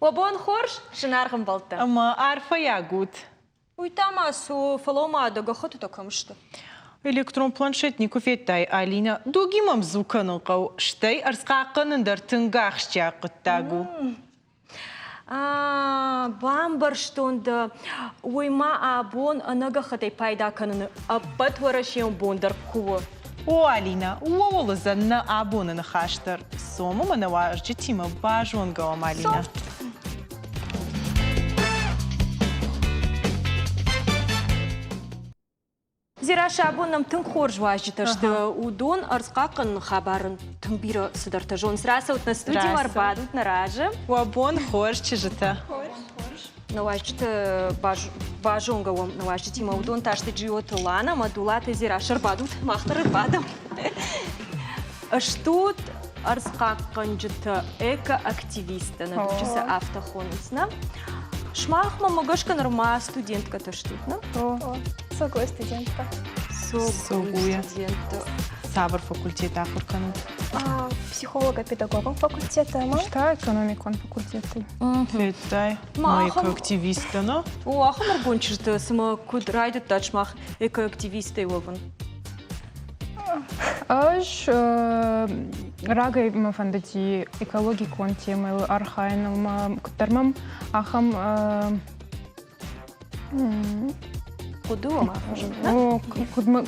وبون خورش شنارغم بالتا أما عارفة يا قوت ويتاما سو فلوما دقا خطو تكمشت إلكترون بلانشيتنيكو في تاي آلينا دوغي ممزوكا نقو شتاي أرسقاقا ندر تنقاخ شتاق التاقو بامبرشتوند ويما أبون أنقا خطي بايدا كانن أبت ورشيون بوندر كوه وآلينا وولزنا أبونا نخاشتر سومو منواجي تيما باجون قوام آلينا زيرا شعبون نم تنخورج واجتشت ودون أرزقاقن خبرن تنبيرا صدرتجون سراسة وتنستودي مرباد وتنراجم وابون خورج چجتا نواجت باجون قوام نواجتي مودون تاشت جيو تلانا مدولات زيرا شربادوت ماختر بادم أشتوت أرزقاقن جت إيكا أكتيفيست ندوچس автохонусна Шмах мамагашка норма студентка таштутна. Согой студентка. Согуя. Сабр факультет афурканут. Психолога-педагогом факультета. Что экономикон факультета. Фетай. Майка активиста, но? О, ахмар бончишта сама кудрайдет тачмах эко активиста и вогон. Аж рагай мафандати экологии контемы архайном кутермам ахам Кудума фажен. О,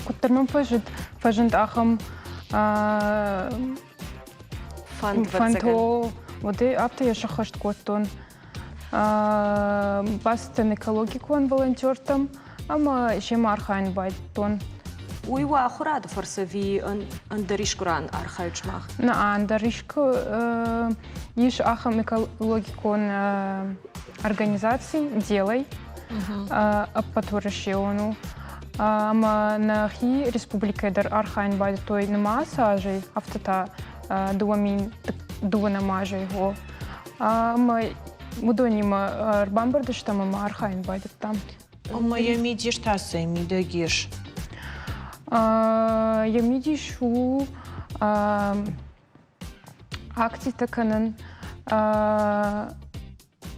кутермам фажент ахам фанто воды апта я шахашт коттон бастен экологии кон волонтертам ама шем архайн байтон Уйва ахурада фарсави андариш куран архаючмах. На андаришку иш ахам экологикон организаций делай апатворешиону ама нахи республика дар архайн байд той намасажей автота дуамин дуанамажей го ама мудонима арбамбардыш там ама архайн байд там. Ама я мидиш тасай мидагиш. Я мидишу акции таканан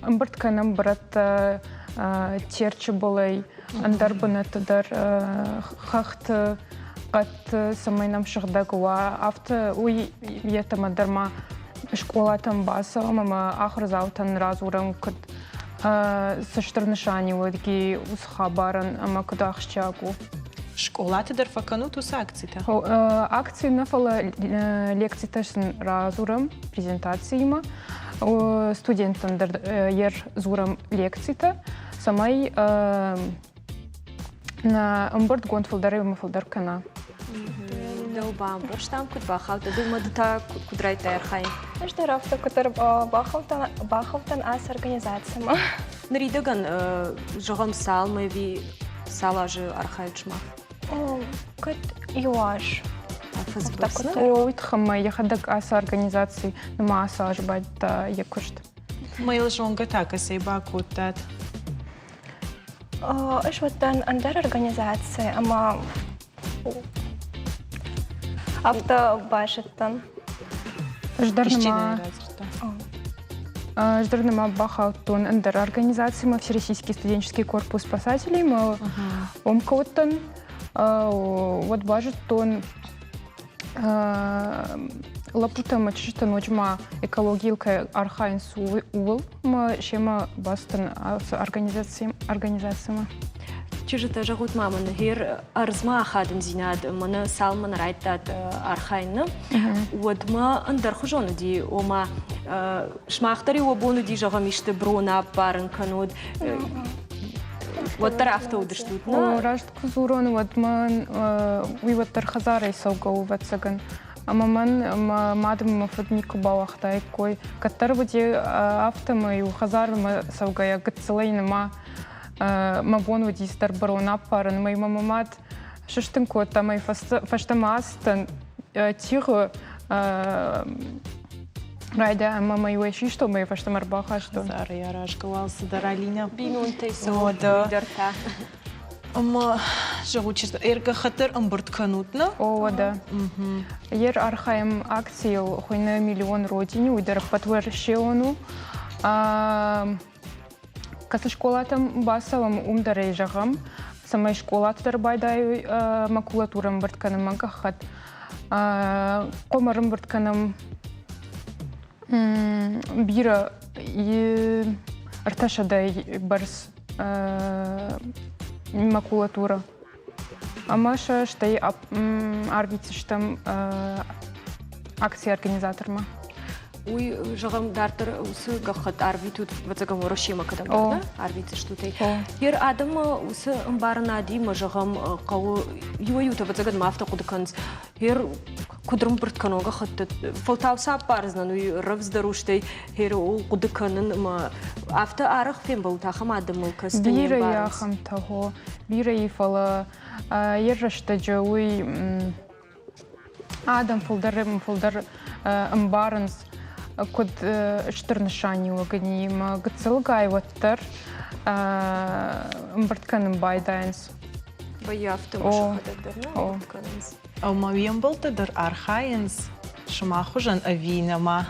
амбартканам брат терчи болай андарбанат дар хахт кат самайнам шагдагуа авто уй ятама дарма школатам баса мама ахрзаутан разурам кад саштрнашани водги усхабаран ама кадахчагу Школаты дар факанут ус акцита. Акции нафала лекции ташн разурам презентации има студентам дар ер зурам лекцита самай на амборд гонфолдары мафолдар кана. Долбам, штам куд бахалта дума дата кудрайта архай. Между рафта кутер бахалтан ас организацияма. Наридаган жогам салмы ви салажы архаючмах. Кот юаш. Ой, тхама я хадак ас организации на массаж бать якушт. Майл жонга так асейба кутат. Иш вот андер организация, ама авто башеттан. Ждарнама бахалтон андер организации мы Всероссийский студенческий корпус спасателей мы омкоттан вот бажет тон лапута мачита ночма экологилка архайн суул мы шема бастан организациями Чижета жагут маман хир арзма хадын зинад мана салман райтат архайны вот ма андар хужон ди ома шмахтари обону ди жагам иште брона барын кануд вот тарафта удыштут на рашт кузурон вот ман вот тархазарай саугау ватсаган амаман мадам мафаднику балахтай кой каттар води автома и ухазар саугая гацелайна ма Мабон води стар барона паран мой мамамат шештенко там мой фаштамастан тихо райда мама его ищи что мой фаштамарбаха что Зара я рашкалался даралина бинунтай сода ама жагучист эрга хатер амбартканутна о да ер архаем акцию хуйна миллион родине уйдер патвершиону Касы школатым басалым умдарай жағам. Самай школаттар байдай макулатурам біртканым маңқақат. Қомарым біртканым бирі арташадай барс макулатура. Амаша штай арбитиштам акция организаторма. Уй, жағам дартыр усы гахат арбитут вацагам Рошима кадам, арбиты штутай. Ер адам усы барына дима жағам қау юаюта вацагад мафта кудыканс. Ер кудрым бірткано гахат фолтауса парзнан уй рывздаруштай ер ол кудыканын авто арық фен баутахам адымыл кастынен Бира барынс. яхам таго, бира ифала, ержашта жауй адам фолдар барынс. Код штырнышани оганим гцылгай ваттар мбыртканым байдайнс. Баяфты машахададыр, на? Кадамс. Алмавием болтадыр архайынс шымахужан ави нама.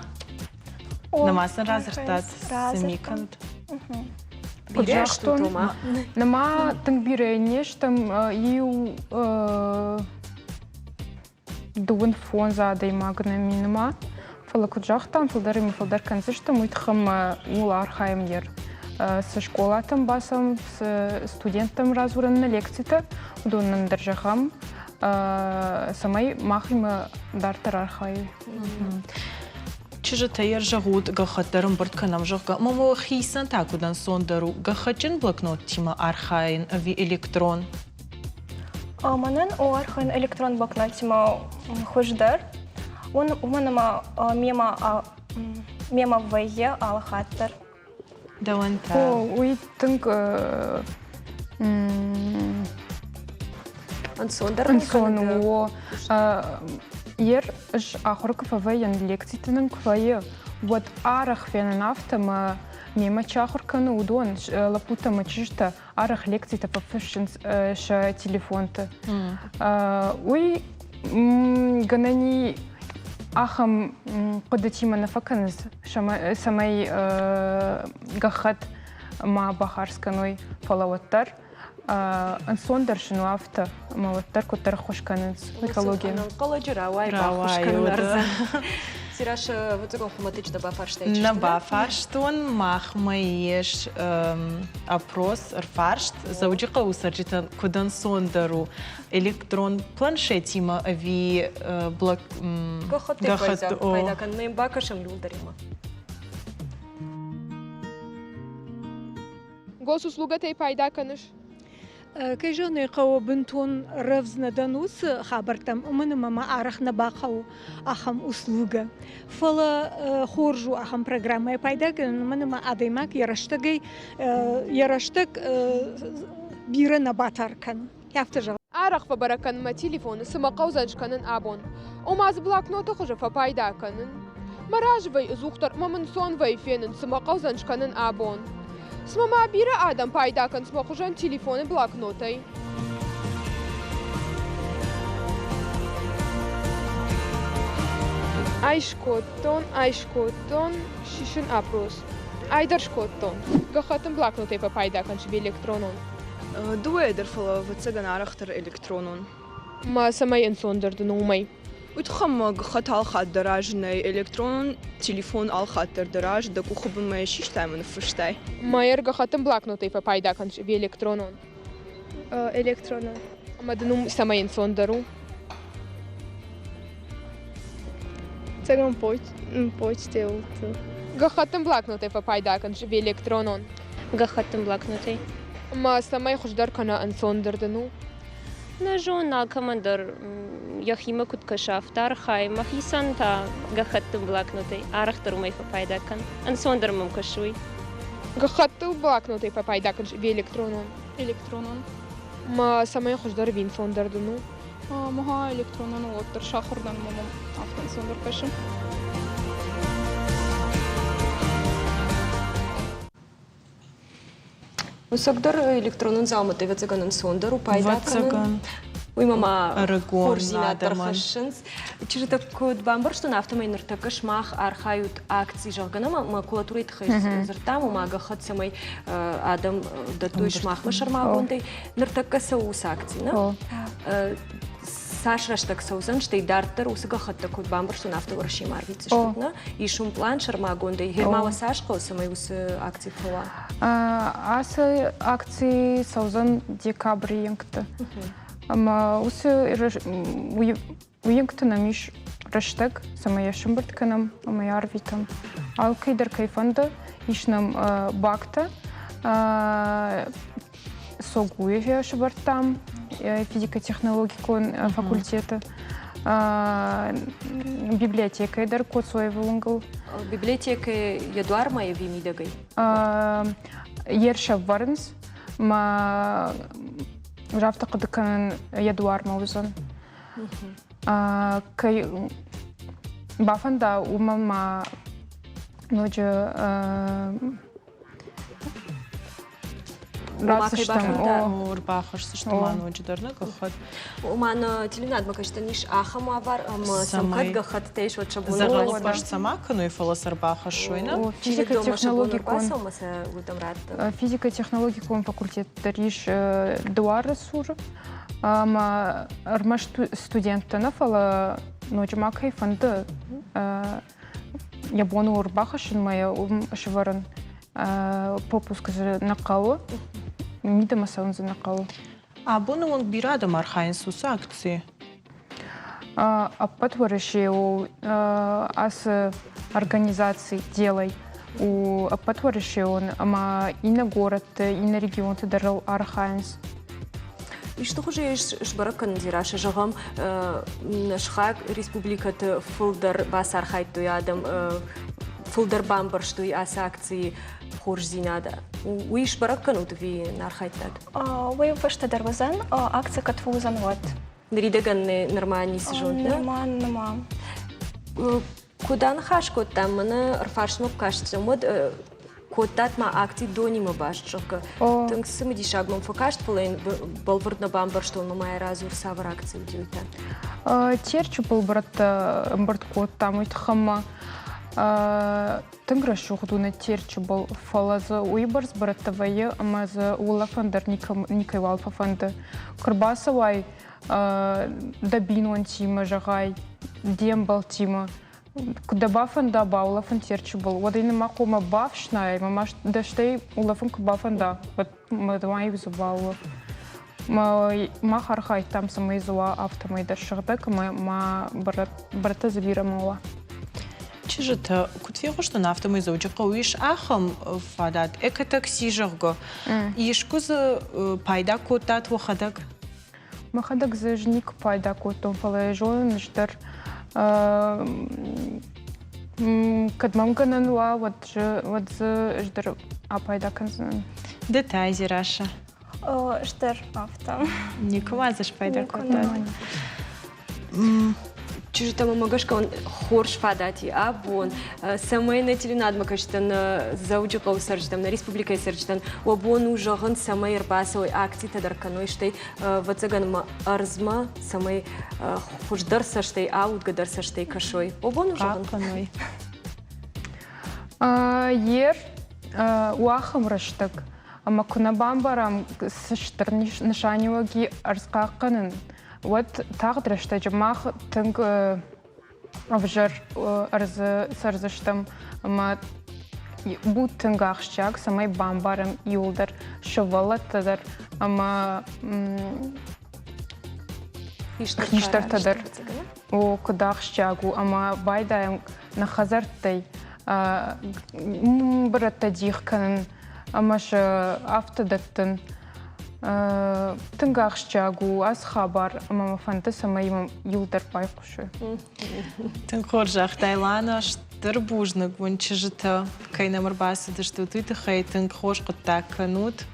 Намасын разыртат сымикант. Бире штутума. Нама тың бире нештам ию дуын фон задай магнами нама. Фала куджахтан, фалдарым фалдар концештам уйтхам ул архайм ер. Со школатам басам, с студентам разуран на лекцията, удоннан държахам, самай махим дартар архай. Чижата ер жағуд гахаттарым біртканам жағға. Мамо хисан такудан сондару гахачын блокнот тима архайын ави электрон. Манан о архан электрон блокнотима хуждар. Он уманама мема вайе алхаттар. Даванта. Уй тынк Ансондар о ер ж ахорков авайен лекцитанын квае. Вот арах фенен автома мема чахорканы удон лапутама чишта арах лекцита попфешенс ша телефонта. Уй ганани ахам податима на факаныз самай гахат ма бахарсканой фалаваттар ансондар шыну авто маваттар коттар хошканыз экология. Каладжи равай бахушканларза. Сираш вацагам хуматыч да бафарштайчиш. На бафарштон махмаеш опрос рфаршт заудиқа усаржитан кудан сондару электрон планшетима ави блок Гахат пайдакан мен бакашам люлдарима. Госуслугата пайда каныш. كجاني قو بنتون رفزنا دانوس خبرتم من ماما عرخنا باقو أخم أسلوجا فلا خورجو أخم برنامج بايدا كن من ما أديمك يرشتك بيرنا باتر كان يفتجر عرخ فبركن ما تليفون سما قوزنش كنن أبون وما زبلاك نوتو خجا فبايدا كنن مراج في زوختر ما من صون في فينن سما قوزنش كنن أبون سما ما بيرا آدم بايدا كن سما خجان تليفون بلاك نوتي Айшкоттон, шишин апрос. Айдаршкоттон. Гахатым бلاك نوتي فبايدا كنش بإلكترونون. دويدر فلا فتسجن عرختر إلكترونون. ما سماي انسوندر دنومي. وتخم خط على خط دراج ناي إلكترون تليفون على خط دراج دكو خب ما يشيش تايم نفرشتاي. ما يرجع ختم بلاك نوتي فبايدا كنش بإلكترونون. إلكترونون. ما دنوم سماي انسوندرو. Цагам почтел. Гахатым бلاك نوتي فبايدا كنش بإلكترونون. Гахаттым блокноты. ما سماي خجدار كنا انسوندر دنو. Нажон командор яхима куткашафтар хай махисан та гахаттым блокноты. Арахтар май фапайдакан. Ансондер мумкашуй. Гахатым бلاك نوتي فبايدا كنش بإلكترونون. إلكترونون. ما سماي خجدار بين سوندر دنو. مها إلكترونون وتر شاخردن ممم أفتن سوندر كشم. Усагдыр электронун залматы вацаганын сондару пайдаканын. Уймама Арагон, хорзина Надаман. тархашынс. Чижета код бамбар, что нафтамай нартакаш мах архают акции жалганама, макулатурит хайс зартам, умага хат самай адам датуиш мах машармагондай нартакаса ус акции, на? Саш так саузан, что и дартер усага хатта код бамбар, что нафта варши марвицы штутна, и шум план шармагондай, хермала Сашка самай ус акции фуа. Аз акции саузан декабрь янгты. Ама усы уянгты намиш раштаг самая шимбартканам, ама ярвитам. Алкайдар кайфанда ишнам бакта согуеве шибартам физико-технологикон факультета. Библиотека идар код своего унгл. Библиотека ядуар моя вимидагай. Ерша варнс ма жавта кадыкан ядуар маузан. Кай бафанда умама ноче Урбахаш, что ману учдарна гахат. Умана теленад макашта ниш ахамавар самкат гахат тейш вот шабуло. Загранбаш самака, ну и фаласарбахаш шойна. Физико-технологий кон. Физико-технологий кон факультет тариш дуара сур. Ама армаш студентана фала ноче макай фанда ябону урбахашин моя шваран попуск накало. Мида масаун за накало. А бону он бирада мархайн сус акции. А потворишь ас организации делай у потворишь он ама и на город и на регион ты дарал архайнс. И что хуже есть шбаракан дираша жагам нашхак республиката фулдар бас архайту ядам фулдар бамбар что и ас акции хорзинада. Уиш баракан утви нархайтад. Вы что дарвазан акция катфузан вот. Нридаган нормальный сижон, да? Нормально. Куда нахаш код там на арфашмов кажется мод кодат ма акции донима башчока. Тынк сымы дишагмам фокашт полен балвард на бамбар что он мая разур савар акции удивита. Терчу был брат код там это хама. Тынгра шухду на терчу был фалаза уйбарс братовая амаза улафандар никай валфафанда. Курбасовай дабину антима жагай дембал тима. Куда бафан да ба улафан терчу был. Вот и нема кома бафшная, мама даштей улафан кубафанда. Вот мы давай визубал. Ма хархай там самый зуа автомой дашагдак ма брата забирамова. Чижета кутвего что нафта мы заучка уиш ахам фадат экотакси жагго. Ишкуз пайда котат вахадак. Махадак зажник пайда котом фалайжон ждар кадмамганан ва вот ждар апайда канзан. Детай зираша. Ждар авто. Никова заш пайда котат. Чужи там магашка он хорш фадати, а вон самой на теленад макаштан заучка усарч там на республика сарчтан обон ужаган самой рбасой акции тадарканой штай вацаган арзма самой хуждар саштай аут гадар саштай кашой обон ужаган каной. Ер уахам раштак ама куна бамбарам саштар нишаниваги арскаканын. Вот так драшта жамах тынг авжар сарзаштам ама бут тынгахшчак самай бамбарам юлдар шовалат тадар ама ништар тадар о кудахшчагу ама байдаем на хазартай брата дихканын амаш автодаттын тынгахшчагу аз хабар мама фанта самайм юлдар байкушы. Тынхоржах Тайлана штырбужнак вончижта кайнамар басы дышты туйты хай тынхош кыттаканут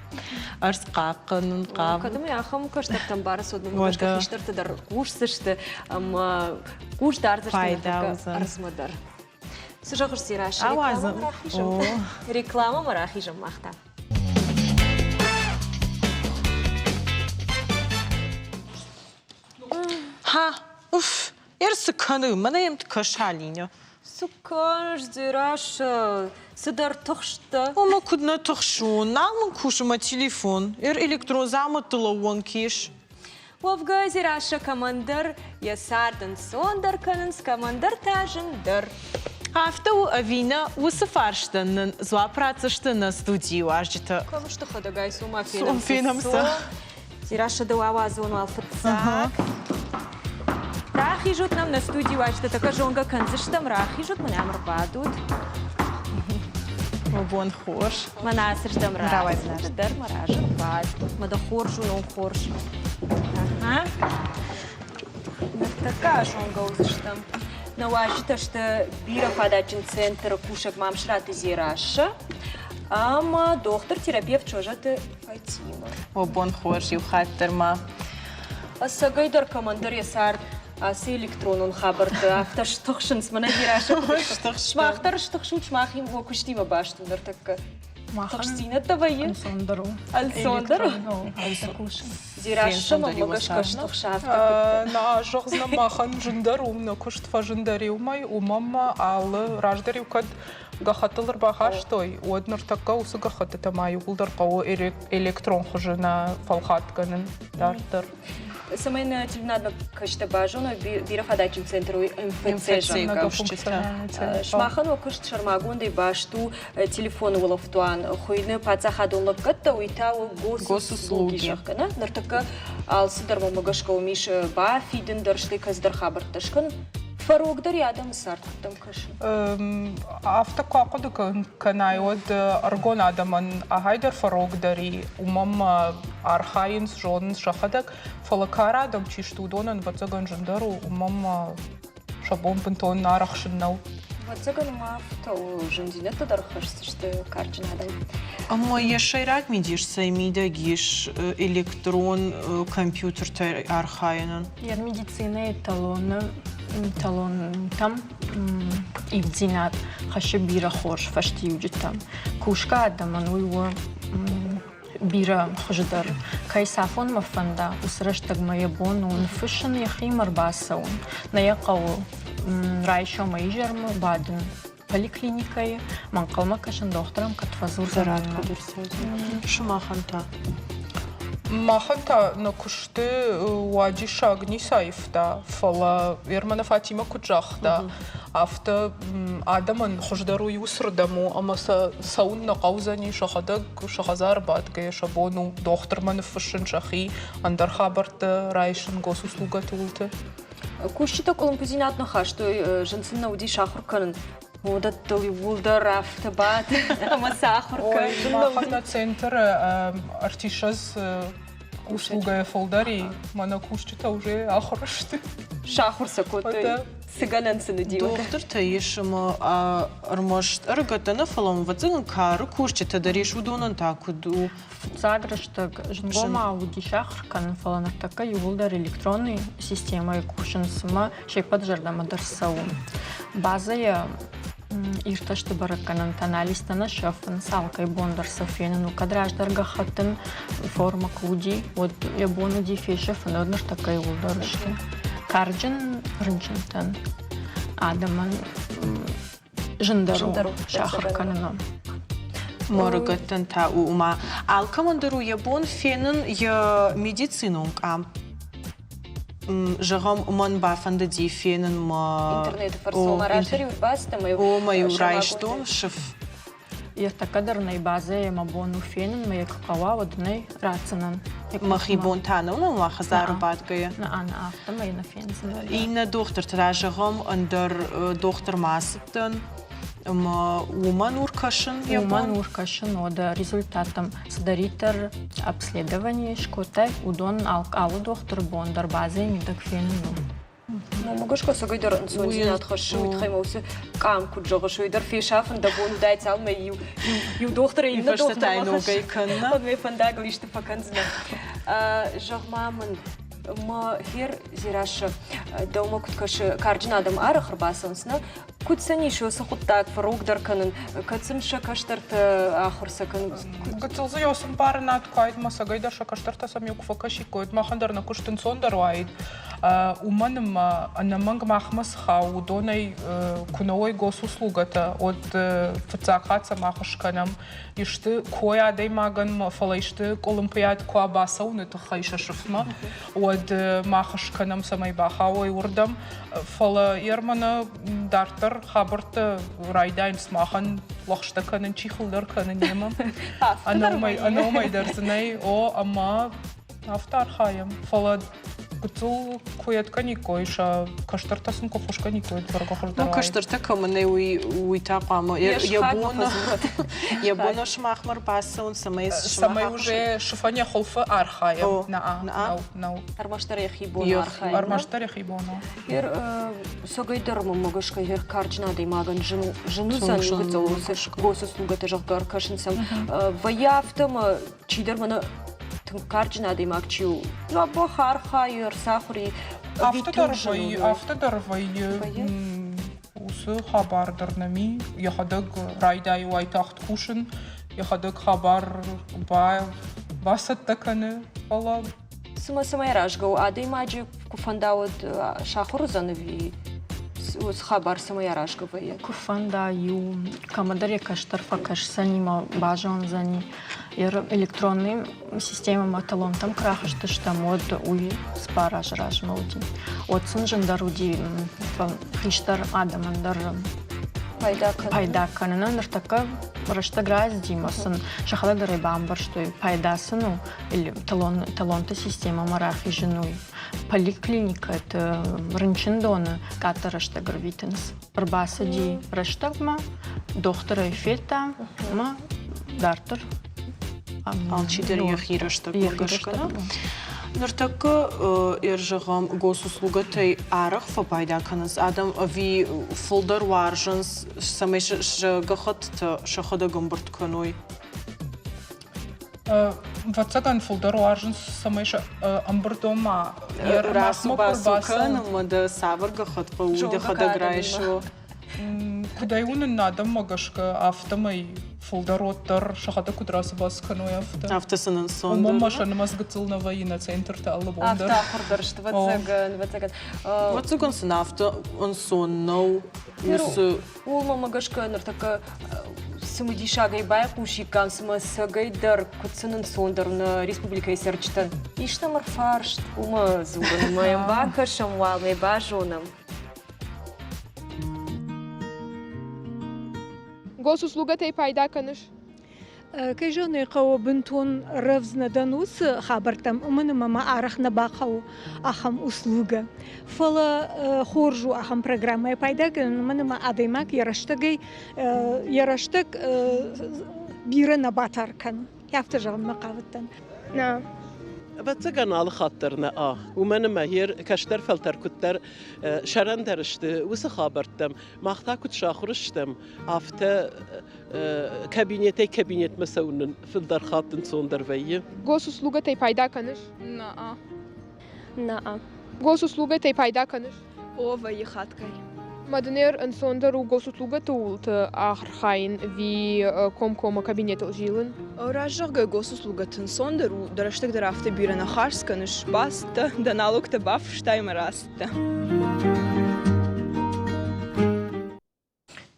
арскаканун кам. Кадам я хам каштар там барас одну мышка хиштар тадар кушсышты ама куштар зашты арзмадар. Сужахыр сираш реклама марахижам махта. Ха, уф, ерсиканы, мана емт кашалиня. Сукаш, зираша, сыдар тохшта. Ома кудна тохшун, налман кушама телефон. Электрон заматыла уан киш. Вовга зираша командир, ясардын сондар канынс командир тажындар. Афта у Авина у сафарштанын, зуа працаштана студию ажита. Комышты ходагай сума Сум фенамса. Зираша да уавазон алфыцак. Рахи жут нам на студию ажита, така жонга канзыштам рахи жут манам рбадут. Вон хош. Манасыштам Давай, рахи. Дар маража рбад. Мада хоржу, но хорж. Ага. Така жонга узыштам. На ажита, что бира фадачин центр кушак мамшрат зираша. Ама доктор, терапевт, чожаты Фатима. Вон хош, юхаттерма. Асагайдар командир ясар аси электронун хабарты авташ тохшынс мана зираша. Шмахтар штохшут шмахим во куштима баштундар такка. Тохштина тавайы. Сондару. Алсондар. Зираша мамагашкаш тохшавта. На жохзна махан жындарум, на куштфа жындариумай, умамма алы раждариу кад гахатылыр бахаштой. Одныр такка усы гахаты тамай улдар кау электрон хужына фалхатканын дартыр. Самайна телевнадно кашта бажуно бира фадачин центру МФЦ жонга. Шмахан окушт шармагундай башту телефон улафтуан хуйны пацахадунлык катта уйтау госуслуги жахкана. Нартака алсыдар мамагашка умиш ба фиден даршли каздар хабарташкан. Фарогдар ядам сарттам каши. Автокакуды канайод аргон адаман ахайдар фарогдари умамма архайнс жонс шахадак фалакара адам чиштудонан вацаган жындару умамма шабон пентон нарахшыннау. Вацаган мафтау жындинетта дархашсы, что карчин адам. Ама яшайрак мидиш саймида гиш электрон компьютер архайнан. Яр медицина талоны талон там и динат хаше бира хорш фашти уджитам кушка адаман уйва бира хождар кайсафон мафанда усраштаг маябон он фишн яхимар басаун наякау райшо майжерм баден поликлиникай манкалма кашан докторам катфазур Зарадка Шумаханта. Маханта на кушты уаджи шагни сайфта фала ермана Фатима куджахта авто адаман хождару юсрдаму амаса саун на каузани шахадаг шахазар бадге шабону доктор маныфшин шахи андар хабарта райшин госуслуга тулты. Кушчита колумпузинат наха, что женсын науди шахурканын. Модат толи вулдар автобат, ама сахурка. Махана центр артишаз услуга фолдари, мана кушчита уже ахрашты. Шахурса котой. Сыганансын дива. Доктор таишма армашт аргатана фалом вацаган кару кушчита дариш удонан такуду. Заграштаг жнгома ауди шахркан фаланар така юлдар электронный система кушынсыма шейпад жардама дарсау. Базая ирташты бараканан таналистана шафын салкай бондар софенен у кадраждар гахатын форма куди вот ябону дифешефын однаш такай улдарышты. Карджин рынчынтан адаман жындару шахрканына. Моргаттан та ума. Алкамандару ябон фенен я медицину ам. Жагам ман бафанда ди фенен ма. Интернет фарсома раждари баста мою. О мою райшту шеф. Иртакадарнай база мабону фенен маяк кава воднай рацанан. Махибон тану ма хазар бадгая. На ана авто майна фенен. И на доктор тражагам андер доктор Масыптан. Уман уркашын. Уман уркашын ода результатом сдаритер обследование шкотай удон алу доктор бондар база медак фенен. Могашка сагайдар сонзинат хашу утхаймаусы кам куджагашуйдар фешафын да бон дайц алма ю доктора и на доктора махаш. Вот мей фандаглишты поканзна. Жагмамын ма хер зираша дома куткаш кардинадам арахр басансна كوتسني شو سخطاك فروق دركن كتسم شكشترت آخر سكن قلت يوسم بارنات كايد ما سجيدا شكشترت سمي وكفكشي كود ما خندرنا كشتن صندر وايد ومن أنا منج مخمس خاو دوني كنوي جوس услугата от فتاقات سماخش كنم يشت كويا دايما جن فلايشت أولمبياد كواباسا ونتخيش شفما ود ماخش كنم سمي بخاوي وردم فلا يرمنا دارتر خبرت رايداين سماخن لخشت كنن تشيخلر كنن يمم أنا ما يدرسني أو أما أفتار خايم فلا قلتو كويت كنيكو إيشا كشترت سنكو خوش كنيكو تفرقو خلطر Ну, каштыртак мыны уйтақамы. Ябуна шмахмар басы, он самай самай уже шифания холфы архаем. Нау. Армаштар يخيبون أرخايم. Армаштар يخيبونه. Ир согайдар мамагашка ир карчна даймаган жену зан гцоус госуслуга тежгар кашинсам ваяфтам чидер мана карчна даймак чиу лабо хархайр сахри автодарвай усы хабардырнами яхадаг райдай вайтахт кушин яхадаг хабар басаттаканы ала سما يراجعوا عادي ما جي كفنداود شاخر زنوي خبر سما يراجعوا ويا كفندا يو كمدري كشتر فكش سنيما باجون زني ير электронный система маталон там крахаш ты штам от уй спараж рашмоути от сынжандаруди хиштар адамандар пайда канынан нартака раштаграз димасын шахаладары бамбар что пайдасыну или талонта система марахи женой поликлиника это рынчындоны ката раштагр витенс барбасади раштагма доктора эффекта ма дартер алчидер яхираштаг бургашкана Нартака ержагам госуслугатай арах фапайдаканас адам ви фолдер варжанс самеш гахат шахада гамбартканой. Вацаган фолдер варжанс самеш амбардома Расмакурбасан мада савар гахат пауди хада граешо. Куда юнен надам магашка автомай фолдероттар шахата кудрасы басканой авто. Автосанан сон. Машина мазгатил на воина центр тала бондер. Автохордер что вацаган. Вацаган сан авто он соннау. Улма магашка нартака сумуди шагай бая кушикан сма сагайдар куцанан сондер на республика Исерчтан. Ишта марфарш ума зубан моим бакашам валмей бажонам. Госуслуга тей пайда каныш. كيجوني قو بنتون رفزنا دانوس خبرتم ومن ما عرخنا باقو أخم أسلوجة فلا خورجو أخم برنامج بايدك من ما أديمك يرشتك بيرنا باتر كان يفتجر مقاوتن نعم بتسجن على خاطرنا ومن ما هير كشتر فلتر كتر شرن درشت وسخابرتم مختا كنت شاخرشتم عفتا كابينت مسؤول في الدرخات نصون درفيه Госуслуга тей пайда каныш. Наа. Госуслуга тей пайда каныш. Ова ехаткай. Маднер ансондару госуслуга тулт ахрхайн ви комкома кабинет жилын. Ражага госуслугатын сондеру дараштык драфта бирена харсканыш баста да налогта бафштаймараста.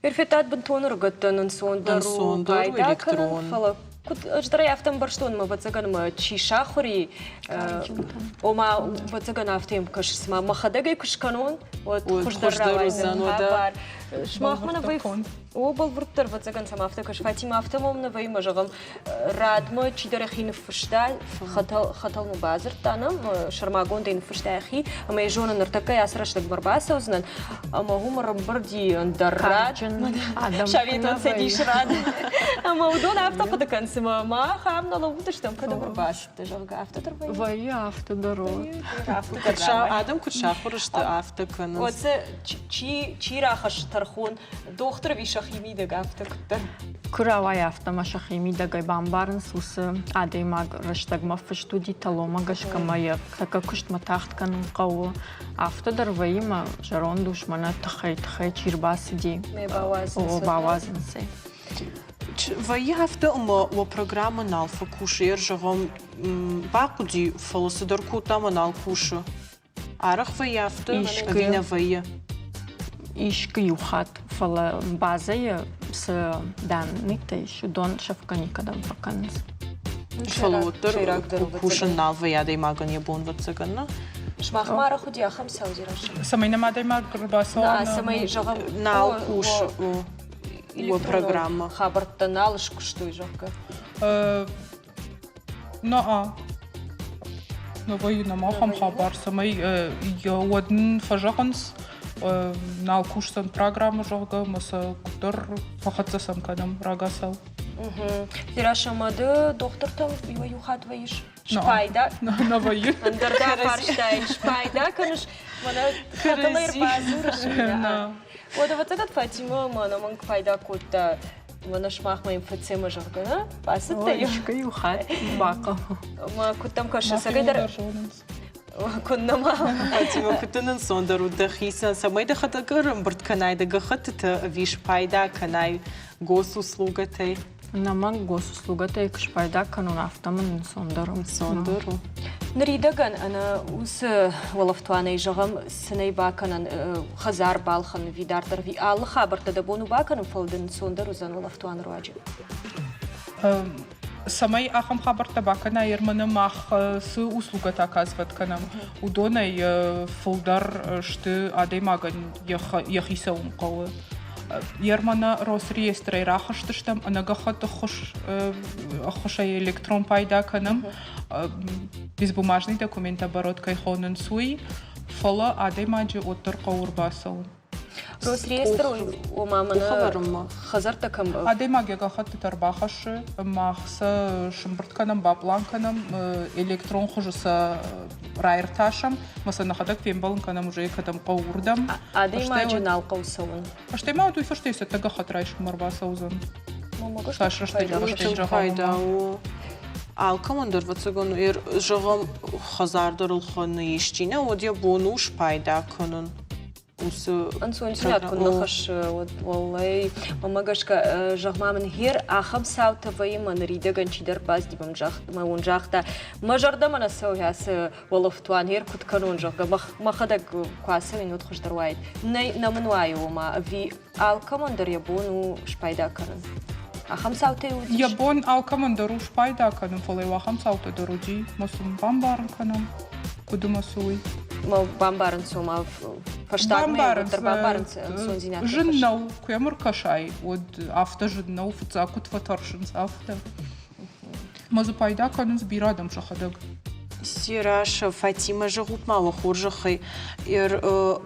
Перфетат бентонер гаттан сондеру электрон. фала كنت أجدر أفتهم برشلونة ما بتزعل ما تشيشة خوري وما بتزعل أفتهم كش اسمه ما خدعي كش قانون وخش درازان وده شماخ منا بيف وبالبرتر بتزعل سما أفتهم كش فاتيما أفتهم منا بيف مجرم راد ما تشيدر خين فرشتة خطل مبازر تانم شرماغون دين فرشتة خي أما يجون نرتكي أسرش لك مرباسة وزنن أما هم ربردي دراد شايفين تسديش راد أما ودون أفتهم كده كان ما خامنا لو تشتم كده برباس تجرب أفتدر ويا أفتدر Адам куча хорышты авто канас. Вот чира хашта خرخون دختر ویشا خیمی دگفته کتن كراوا يافتا ما شخيمي دقاي بامبارن سوس عادي ما رشتاق ما فشتو دي تلو ما قش كما يك تكا كشت ما تاخت كان قوة عفتا دروي ما جرون دوش منا تخي چيرباس دي باوازن سي Ваи хафта ама ва програма налфа кушер жагам бакуди фалосадар кутама нал куша. Арах ваи хафта вина ваи. Ишка юхат фала база с данни тейш дон шафкани кадам паканс. Фалотар куша нал ваи ада имаган ябон вацагана. شماخ ما را خودی آخم سعودی راش. سمعنا ما دايما قرباسون. لا سمعي جغم. نال كوش و программа. خبرت نالش كشتوي جوكا. نا. نوعي نما خم خبر سمعي يودن فجأنس نال كوشتن программа جوكا مسا كتر فقط سام كنام راجاسو. تراش ماده دكتور تام يوحد ويش. شپایدا نوایی اندردا فرشتای شپایدا کنش منا خطلیر بازورش نه وده وقت فاطمه منا من پیدا کود منا شماخ ما فاطمه جرگنا بس تیشکی یخات باقا ما کدام کاش سگیدر كنا ما فاطمه كنتن صندر ودخيسا سمي دخت قرم برد كناي دغخت ويش بايدا كناي غوس услугатей Наман госуслугата и кшпайда канун автоман сондору. نريدغن انا وس ولفتواني جغم سني باكن خزار بالخن في دارتر في ال خبر تدبونو باكن فلدن سوندر وزن ولفتوان رواجي سمي اخم خبر تباكنا يرمنا ماخ с услугата оказывает к нам удоной фолдер что адемаган яхиса умқовы Ермана Росреестрей рахаштыштам, анагахат хошай электрон пайда канам, безбумажный документ оборот кайхонен суи, фала адемаджи оттор каурбасау. Росреестр у мамана хазар такам. Адемаги гахат тарбахаши, махса шимбртканам бабланканам, электрон хожуса райрташам, маса нахадак фембалн канам уже катам каурдам. Адемаджи налкаусаун. А что я tu ești să te găhat raiș mărba să uzăm. Așa пайда у алкамандыр вацагон жагам хазардырыл ханы ишчине одя бонуш пайда канун. أنسون سنات كنا خش والله ماما قشكا جغما من هير أخم ساو تفاي من ريدا قنشي در باز دي ما ونجاختا ما جردا من السوي هاس والله فتوان هير كنت كانون جغا ما خدك كواسا من ودخش در وايد نمن وايو ما في الكماندر يبونو شبايدا كانن أخم ساو تيودي يبون الكماندر شبايدا كانن فلي وأخم ساو تدرودي مسلم بامبارن كانن كدو مسوي ما بامبارن سوما فشتاق ما يوتر بامبارن سون زينات جنو كيامر كشاي ود أفتا جنو فتزاكو تفترشنس أفتا مازو بايدا كانن زبيرادم شخدق Сираш Фатима жагут мало хоржахай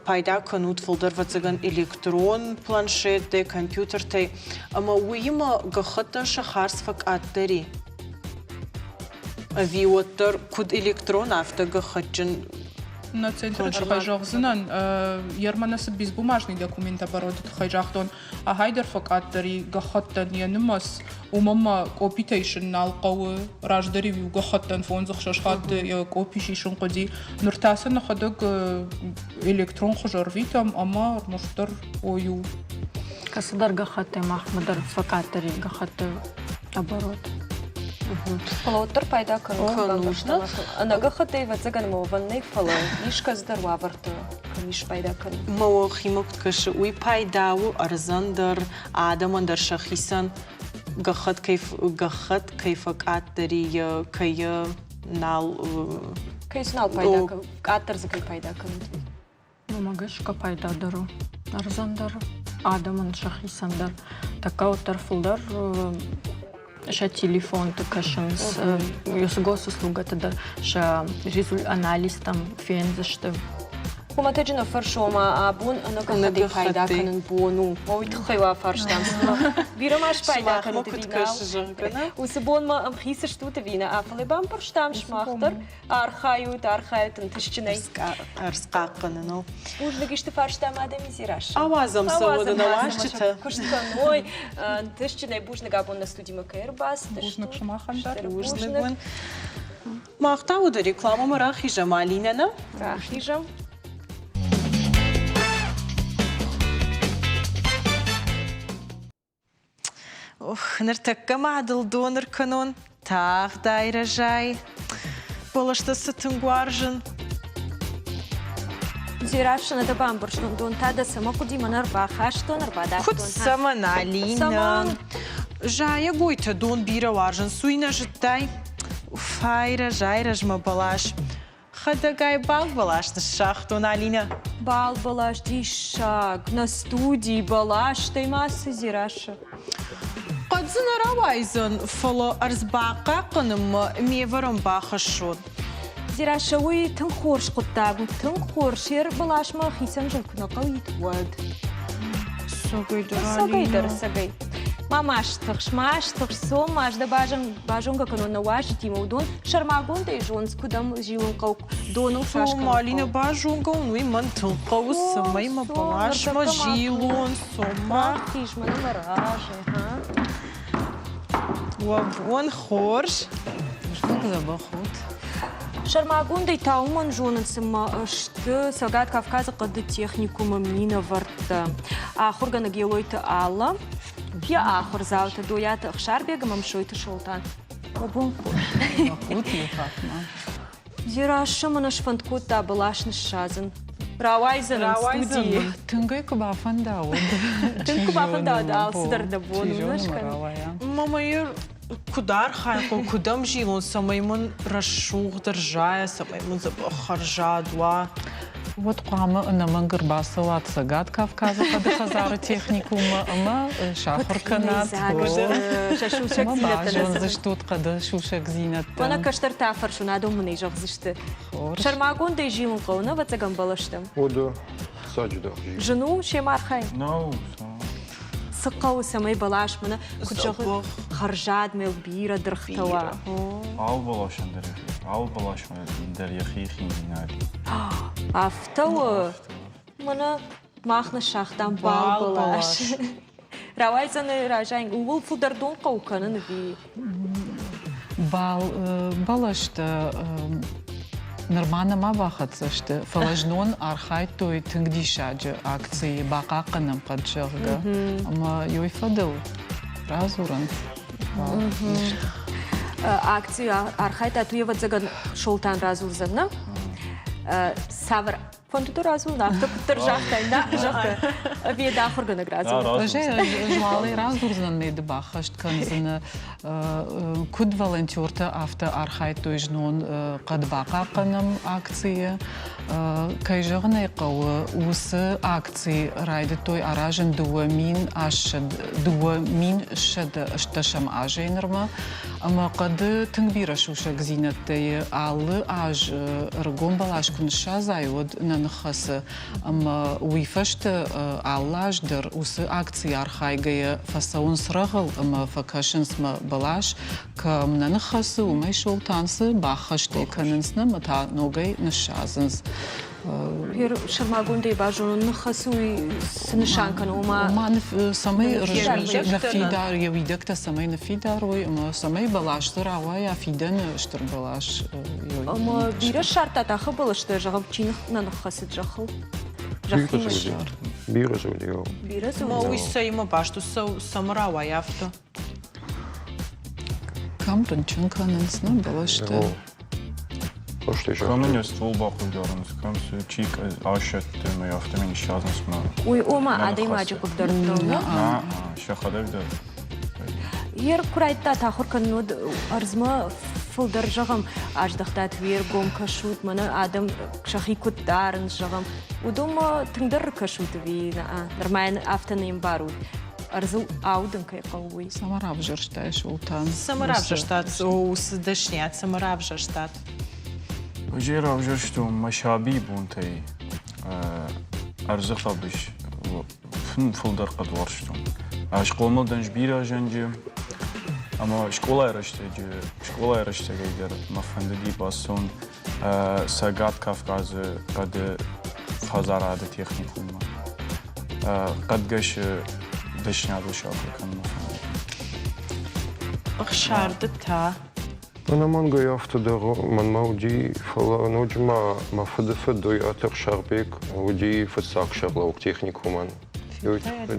пайда канут фолдер вацаган электрон планшеты компьютертэй ама уйма гахата шахарсфак аттери авиотер куд электрон авто гахачин на центре хайжахзынан ерманасы безбумажный документ оборот хайжахтон а хайдер факаттери гахаттан янымас умама копитейшн налқавы раждари вю гахаттан фонзах шашхат копишишн қоди нуртасын хадыг электрон хожарвитам ама муштар ою касадар гахатты махмадар факаттери гахатты оборот فلوتر پیدا کنم. آنگاه خودی وزگان موفنی فلو ایش در وارد کمیش پیدا کنم. ما خیمت کش وی پیدا و ارزان در آدمان در شخصان گخت کیفکات داری کی نال پیدا کنم. آترز کی پیدا کنم. مگش که پیدا دارو ارزان در آدمان شخصان در تکاوتر فلدر ша телефон такашынс госуслуга тогда ша анализ там фенза что Кума тыджина фаршома абун анагахады пайда канын бону. Ойт хайва фарштам. Бирамаш пайда канын тывина. Усыбонма амхиса штута вина. Афалы бам парштам шмахтар. Архают тыщинай. Арскаққаны, ну. Ужлыгишты фарштам адам изираш. Авазам савода навашчита. Куштаной тыщинай бужныга абун на студии Макаэрбас. Бужнык шмахандар. Бужнығын. Мақтау да рекламамы рахижа малинана. Рахижа. Ох, ныртакка мадыл доныр канон. Тақ дайра жай. Болашта сытын гуаржын. Зирашына да бамбурштон дон тада сама кудима нарба хаштон нарба да. Куд саман Алина. Жая гойта дон бира варжын суйна жыттай. Файра жайра жма балаш. Хадагай бал балаш на шахтон Алина. Бал балаш дишаг на студии балаш таймасы зираша. Қадзын аравайзын фало арзбаққа қыным меварым бақышын. Зираша уй тын хорш құттагу, тын хоршер балаш ма хисан жылкына қауит уад. Согайдар, согай. Мамаштық, шмаштық, сомаш да бажонга канон на ваши тима удон, шармагун да и жонс, кудам живун қаук дону шашкан. Сома Алина бажонга унуй мантын қау сымай ма балаш ма жилун, сома. Хишма на маражи, ха? Вон хорш. Что за бахут? Шармагун да и тауман жонын сыма шты Сагат Кавказа қады техникума мина варта. Ахурга на геолойты алла. Я ахур заута доята хшарбега мамшойты шолтан. Обон хорш. Бахут ехатма. Зираша мана шфанткут да балашны шазын. Равайзан студии. Тынгай кубафан да од. Тын кубафан да алсыдар да бону. Мамайыр кудар хайқо кудам жилун самаймын рашуғ дыржая, самаймын харжа дуа. Вот қамы үнімін гырбасы ват Сагат Кавказа қады хазары техникумы ыма шахыр канат. Шашушек Бажон зинат. зыштут қады шушек зинат. Мана каштар тафар шунадо мыны жоқ зышты. Шармагун да и жилун қауна ватсаган балаштым. Ода саджда. Жену шемархай. No, Сыққау самай балаш мына күджағы харжад мел бира дырхтауа. ал балашандар. Ал балашандар яхихин динар. Афтауы мына махна шахтан бал балаш. Равайзаны ражайн уыл фудардон қауканын ви. Балашты нормально ма бахатсышты. Фалажнон архай той тынгдишаджы акции бақақыным қаджырға. Ама йой фадыл. Разуран. Акции архай татуя ватсаган шолтан разурзанна. Савр фондуду разурна. Авто пұттыр жақтайна жақты. Вие да ахырғаны разурна. Жуалы разурзан мейді бақашт канзыны күд волонтерты авто архай той жнон қад бақақыным акции. Кайжығын айқауы усы акции райды той аражын дуа мин шыды ышташам ажайнырма. Ама қады тыңбира шушак зинатты аллы аж ргон балаш күнша зайод нанықасы. Ама уйфашты аллаждыр усы акции архайгая фасаун срағыл ама факашынсма балаш кам нанықасы умай шолтансы бақашты канынсны мата ногай нышазынс. Пер шармагун да и бажон нахасуй сынышанканы ума. Ман самай нафидар я видекта самай нафидар ой ама самай балаштыр ауай афидан штыр балаш. Ама бира шарта тахы балашты жағып чиных нанахасы жақыл. Бира зулио. Бира Ма зулио. уйса има башту самарава яфта. Камрын чынканынсны балашты. Пошли же. Камень ствол бақылдарын, камсы чик ашет мы автомобиль шазнс мы. Ой, ома адай мажы көпдөрді. Шахадевда. Ер курайтта тахыр кануд арзма фылдар жағым аждақта твер гом кашут мана адам шахи куттарын жағым. Удома тыңдар кашут ви нормально автоным баруд. Арзыл аудын кай қауой. Самарав жырштай шултан. Самарав жырштат, усы дашнят, самарав жырштат. Жера уже что машаби бунтей. أرزق بش فلدر قد ورشتم أشقول دنج بيرا جنجي أما شكولا يرشته جيدر مفهند دي باسون ساقات كافكاز قد فازار عادة تخنيكم قد قش دشنا دوشاكر كان مفهند أخشاردتها أنا ما نقول يفتدر من موجي فلا نوجما ما فد يأتر شربيك ودي فساق شغلة تكنيكومان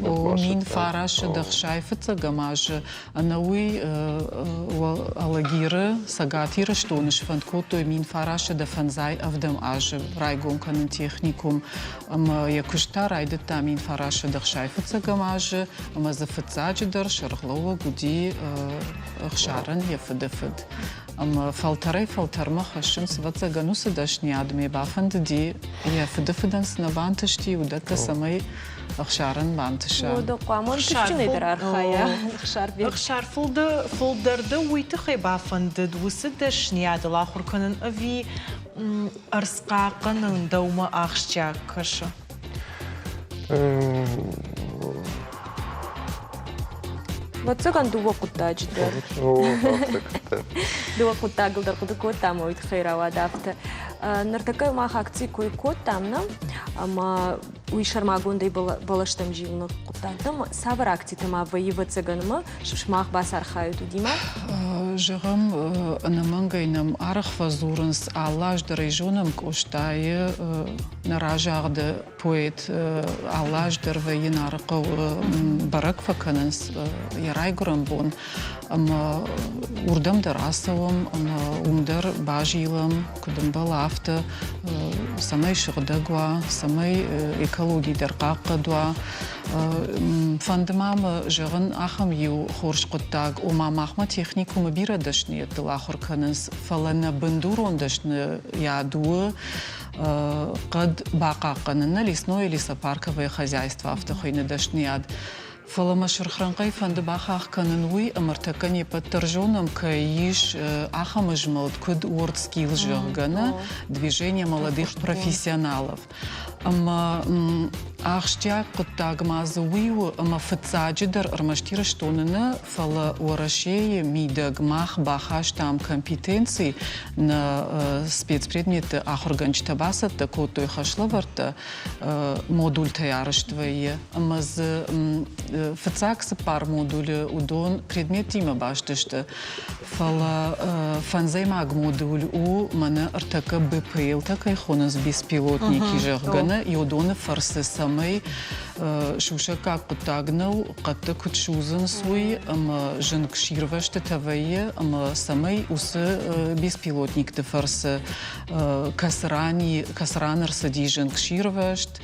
ومين فارش دخشاي فتسقماج أنوي ألاجير ساقاتير شتونش فندكوتو مين فارش دفنزاي أفدم آج رايقون كان تكنيكوم أما يكشتا رايدتا مين فارش دخشاي فتسقماج أما زفتزاج در شرغلوة قدي خشارن يفدفد أما فلتر مخشن سفتسقنو سدشني عدمي بافند دي يفدفدن سنبانتشتي ودتا سمي أخشارن بانتشا وده قامون تشتني در أرخايا أخشار فلدر دو ويتخي بافندد وسدش نياد الآخر كنن أفي أرسقاقن دوما أخشاك كشا واتسقن دوا قطة جدا دوا قطة قلدر قد كوت تامو يتخيرا ودافت نرتكي ما خاكتي كوي كوت تامنا أما ويشر ما قوندي بلشتم جيونا قطة سافر أكتي تما ويوت سقنما شماخ باسار خايتو ديما جرم أنا منجينم أرخ فزورنس علاج دريجونم كوشتاي نراجع د بويت علاج دروين أرقو برك فكنس يرايقرم بون أما وردم دراسوم أما ومدر باجيلم كدم بلافت سمي شغدقوا سمي إيكولوجي درقاق دوا فندمام جرن أخم يو خورش قطاق وما مخما تكنيكوم بيرا دشني الآخر كنس فلنا بندورون دشن يادو قد باقا قننا لسنو لسапарковое хозяйство автохойны дашниад فلما شرخرنقي فند باخ كننوي امرتكني подтвержденным каиш ахам жмот код world skill жогана движение молодых профессионалов ама ахштя кутагмазуи ама фцаджидер армаштира штонна фала орашее мидаг мах бахаш там компетенции на спецпредметы ахорганчтабаса такой хашлаварта модуль таяраштвае ама фцакс пар модуль удон предмет има баштышты фала фанзаймаг модуль у мана артака БПЛ такай хонас беспилотники жогана и удон фарсы самой шушака кутагнал катта кутшузен суй ама женкширвашты тавае ама самой усы беспилотник те фарсы касранер сади женкширвашт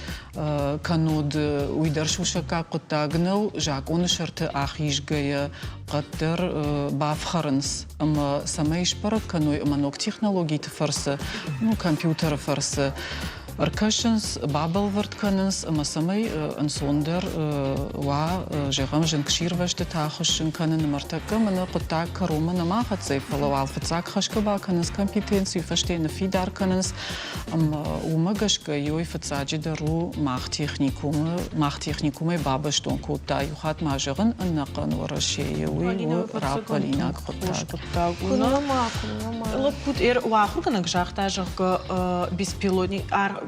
канод уйдар шушака кутагнал жак он шарты ахишгая каттер бафхарнс ама самой шпарак каной манок технологий те фарсы ну компьютер фарсы Аркашенс, Бабелвард каненс, ама самай ансондер ва жегам женкширваште тахошен канен мартака мана кутак карома намахат сейфала алфацак хашкаба каненс компетенции фаштейна фидар каненс ама умагашка йой фацаджи дару махтехникуме баба штон кота юхат мажаган аннакан варашее уи рапалина кутак. Лапут эр ваху канак жахтажага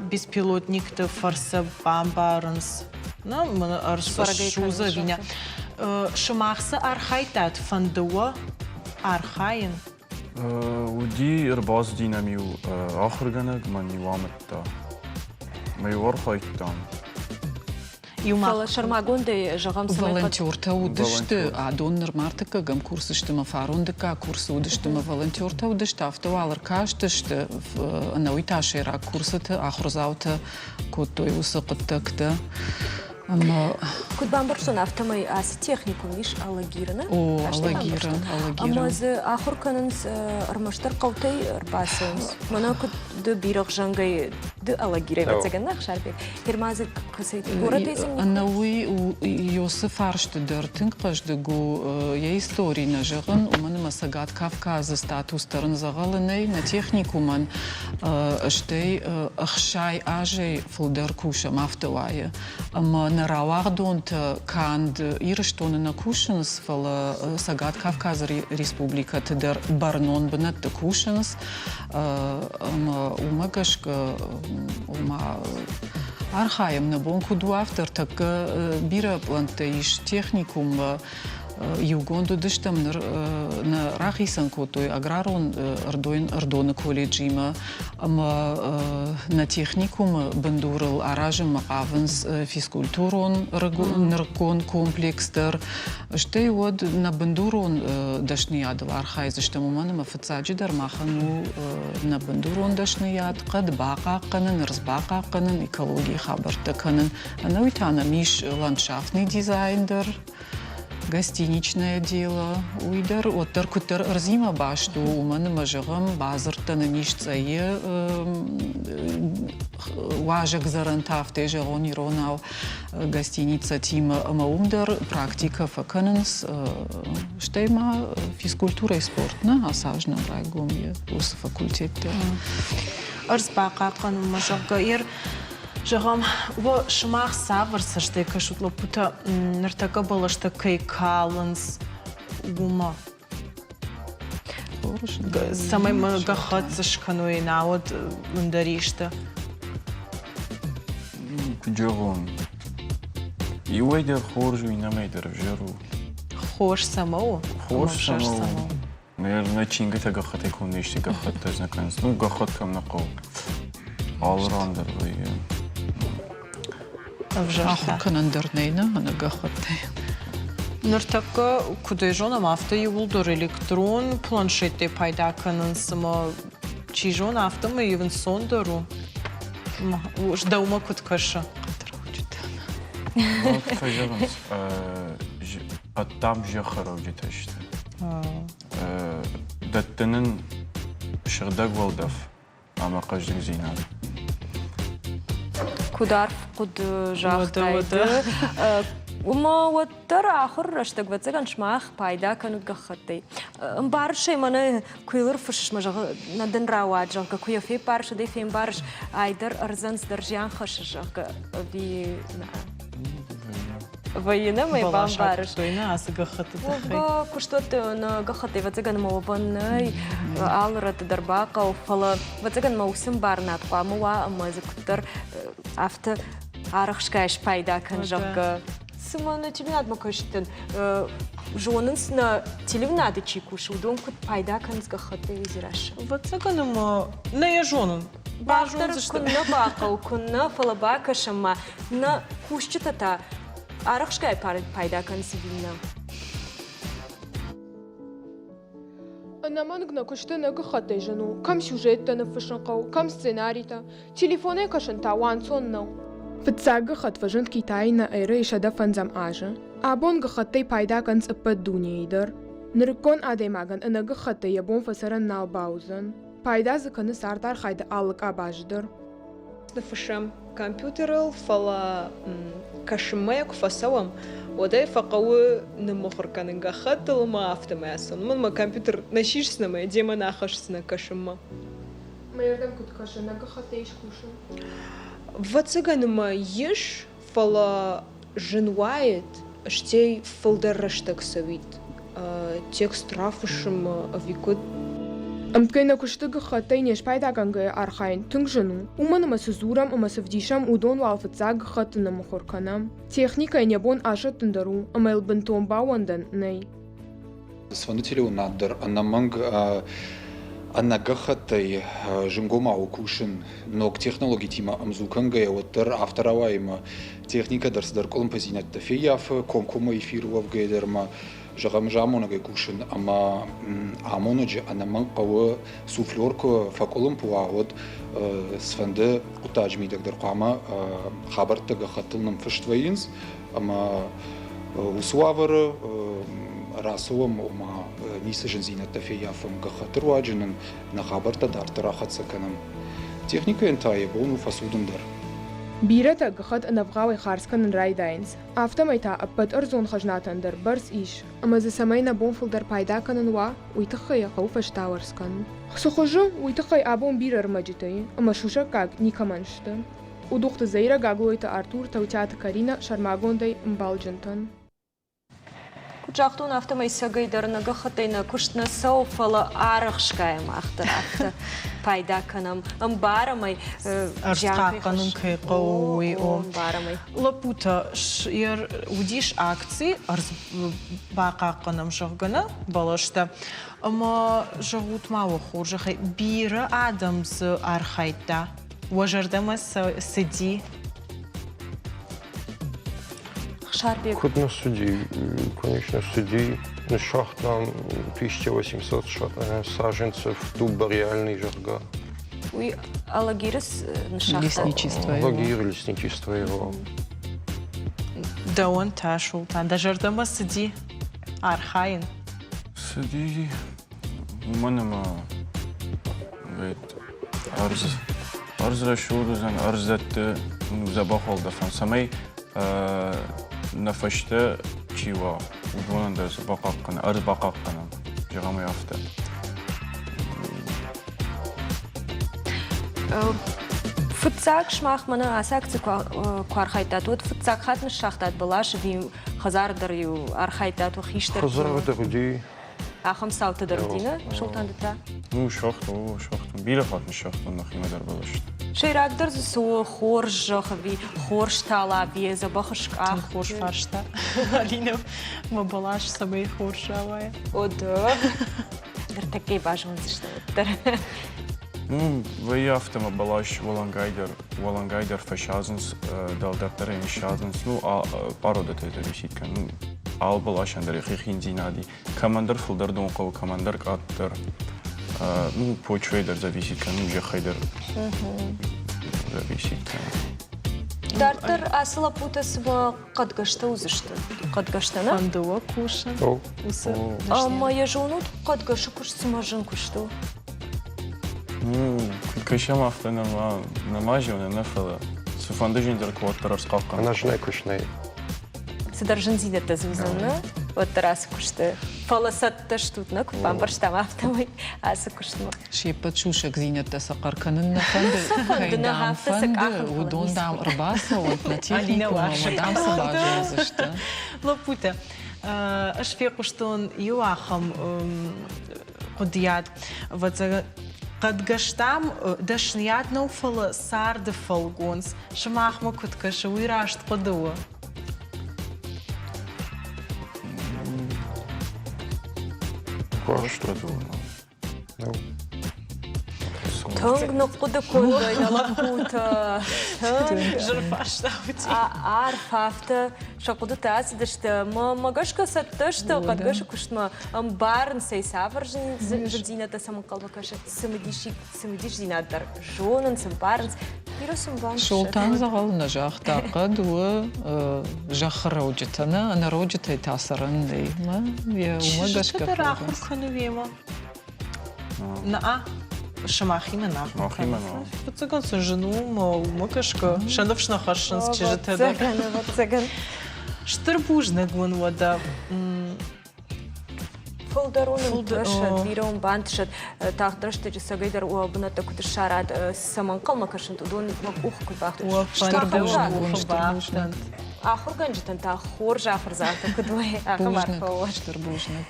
беспилотник те фарса бамбарнс на шуза виня шмахса архайтат фандуа архаин ودي إرباز ديناميو آخر جنگ من يوامتا ما يورخايت تام فلا شرماغوندي جغم سمي волонтерта удышты адоннер мартака гам курсышты ма фарундыка курсы удышты ма волонтерта удышты автовалар каштышты науиташера курсыты ахрзаута коттой усыкыттыкты ама كنت بامبرسون автомай ас технику виш алагирна алагиран ама з ахор каненс армаштар каутай арбасенс мана кут д бирах жангай دألاقي واتسجن خشاربي هرمازك كسيت ورد أنا يوسف عرشت درتن قصدقو يا истории نجغن ومن مسجات كافكاز ستاتوس ترن زغلني نتехнику من اشتي أخشاي أجي فلدر كوشة مافتوايا أما نراوغ دونت كاند إيرشتون نكوشنس فل سجات كافكاز ريسبوبليكا تدر برنون بنت كوشنس أما وماقشك وما архаем на бонку ду автор так бира планта иш техникум Югонду дыштам на рахисан котой аграрон ардона колледжима на техникум бандурал аражем аванс физкультурон нркон комплекстер штей вот на бандурон дашнияд архай заштам уманам фацаджи дармахану на бандурон дашнияд قد باقا قنن رزباقا قنن экологии хабарта قنن она уйтана миш ландшафтный дизайнер гостиничное дело, уйдер, оттер кутер рзима башту, уман мажагам базарта на нишцае, важек зарантав теже ронау гостиница тима маумдер, практика факаненс, штейма физкультура и спорт, на асажна райгомье, ус факультете. Арзбака канун мажага ир Жагам, во шмах савар саште кашутло пута нартака балашта кай каланс гума. Самай магахат сашкануи наот ундаришта. Куджагон. Иуайдер хоржу и намайдер вжеру. Хош самоу? Хош самоу. Наверное, чингата гахат иконишти гахат тазнаканс. Ну, гахат кам нақо. All-rounder вы. Аху канандернейна, она гахаттай. Нартака кудежона мафта юлдор электрон планшетте пайда канансыма чижон автома ювен сондору. Ждаума куткаша. Вот кажется, а там же хорошо детишь. Даттенен шердаг волдав, а макаждик зинад. كودارف قد جاختايد وما وتر آخر رشتك بتسجن شماخ بايدا كانوا تجختي مبارش شيء منا كويلر فش مجا ندن راوات جاك كويا في بارش دي في مبارش عيدر أرزنس درجان خش جاك دي وينا ما يبان بارش توينا أس جختي وبا كشتوت نا جختي بتسجن موبان آلرت درباقة وفلا بتسجن موسم بارنات قاموا أما إذا كتر after арахшкаеш пайда канжак сыманы телевнад макаштын жонынс на телевнады чикушу дом кут пайда канзга хаты изираш вот цаганым на я жонын бахтар кунна бақау кунна фалабака шама на кушчатата арахшкай пайда кансивина أنا ما نقدر كشتنا كخطة جنو كم سيوجيت تنفشنقو كم سيناريتا تليفوني كشن تاوان صنو بتساق خط فجنت كيتاينا ايري شدا فنزم آجا أبون خطي بايدا كنس أبد دوني يدر نركون آدي ماغن أنا خطي يبون فسرن ناو باوزن بايدا زكن ساردار خايد آلك أباجدر دفشم كمبيوتر فلا كشمايك فسوام وده فقوي نمخر كان نجحت لما أفتما أصلا من كمبيوتر نشيشنا ما ديما ناخشنا كشما ما يردم كنت كشن نجحت إيش كوشن واتسجن ما يش فلا جنوايت اشتي فلدر رشتك سويت تكست رافشم أفيكود أمكن كشتك خطين يشبايدا كانجي أرخين تنجنو ومن ما سزورم وما سفديشم ودون والفتزاق خطنا مخور كنام تكنيكا ينبون أشد تندرو أما البنتون باوندن ني سفندتي لو نادر أنا مانج أنا جختي جنجوما وكوشن نوك تكنولوجي تيما أمزوكانجي وتر أفتراواي ما تكنيكا درس در كلهم بزينة فيا في كومكوما يفيروا وفجدر ما جام جامونا جيكوشن أما عمونج أنا من قوة سوفلورك فكلهم بواعود سفند قطاج ميدك در قامة خبرت جختلنا مفشت وينز أما وسوافر راسوم وما نيس جنزينة فيا فم جختر واجنن نخبرت دار تراخت سكنم техника энтайы бону фасудындар. بيرتا قخد أنا بغاوي خارسكن رايداينز أفتا ميتا أبد أرزون خجناتن در برس إيش أما زي سمينا بونفل در بايداكن وا ويتخي خوفش تاورسكن خسو خجو ويتخي أبون بيرر مجتي أما شوشا كاك نيكا منشتن ودوخت زيرا قاقويتا أرتور توتيات كارينا شرماغون دي مبالجنتن Кучахтун автомай сагайдар нагахатайна куштна сауфала арахшкаем ахтар авто пайдаканам амбарамай Арстхаканын кайқауи о. амбарамай. Лапута ер удиш акции арз бақақанам жағгана балашта. Ама жағутмауы хоржахай бира адамз архайта. Важардама сиди. Шарбек. Куда судей, конечно, судей. На шахт нам 1800 саженцев, дуба реальный жарга. Уй алагирис на шахта. Лесничество его. Лагерь, лесничество его. Да он ташул, там даже жардама сиди. Архаин. Сиди. У мене ма арз рашурузан арзатты забахолда фан самай نفشته چیوا بودن درس باقاق کنه ارز باقاق کنم جامعه یافته فتزاق شماخ منه اساکت کارخایتات و فتزاق خاتن شاختات بلاش وی خزار دریو ارخایتات و خیشتر خزار دردی آخم ساوت دردینه شلتان دتا نو شاختم بیره خاتن شاختم نخیمه در بلاشت شیراک درز سو خورج خوی خورج تالا بیه زبخش Там хор фаршта. Алина мабалаш самый хор шавая. О да. Дер такие важные что дер. Ну, вы яфте мабалаш волангайдер фашазенс далдартер иншазенс ну а пару деталей висит kan ну ал балаш андер хихин динadi командир фулдар донқов командир аттер ну почвейдер зависит kan ну жахайдер зависит kan Дартер асла путас в кадгашта узышты. Кадгаштана? Андова кушан. А моя жена кадгаша кушать смажен кушту. Ну, кашам авто намажена нафала. Суфанды жендер квартира скалка. Она же не кушней. Сидержен зидет звузанна. Вот раз кушты. Фаласатта штутнак, бамбарштам автомой, аса куштма. شي بتشوشك زينة تسقر كان نفند كيدام فند ودون دام رباسة ونتيجي ومدام سباجة زشتا لابوتا أشفي قشتون يواخم قديات وتزا قد قشتام دشنيات نوفل صار دفلقونس شماخ ما كنت كشوي راشت قدوة Что Ну. Тонг нокуда куда я лапута. Жирфашта ути. Арфафта шакуда тас дашта магашка сатташта кадгаша куштма барн сей саваржин зината самокалва каша самедиш зинатар жонан сам барнс пиросум бан. شولتان زغل نجاح تاقد و جخر وجتنا أنا روجتي تاسرن لي ما يا وما قشك تراخو كانوا بيما نعم شماخيمه ناخ Махимано. Пацаган с жену макашка шандовшна харшанс чижете да. Пацаган. Штырбужна гон вода. Фолдаронын дышат, вирон бантшат, тахдрашты жесагайдар уабына такуды шарад саман калмакашын тудон ух кубахты. Штырбужна. Ахурган житан та хор жахыр заты кудвай ахамарфа ош. штырбужник.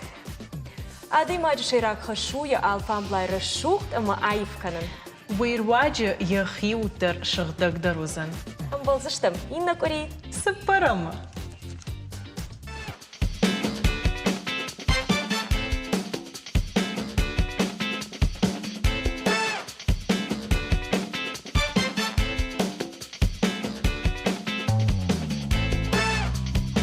Ады маджи шейрак хашуя алфан блай расшухт, ама айфканын. Вейрваджи яхиутер шагдагдарузан. Амбалзыштым, инна кори. Сыпарама.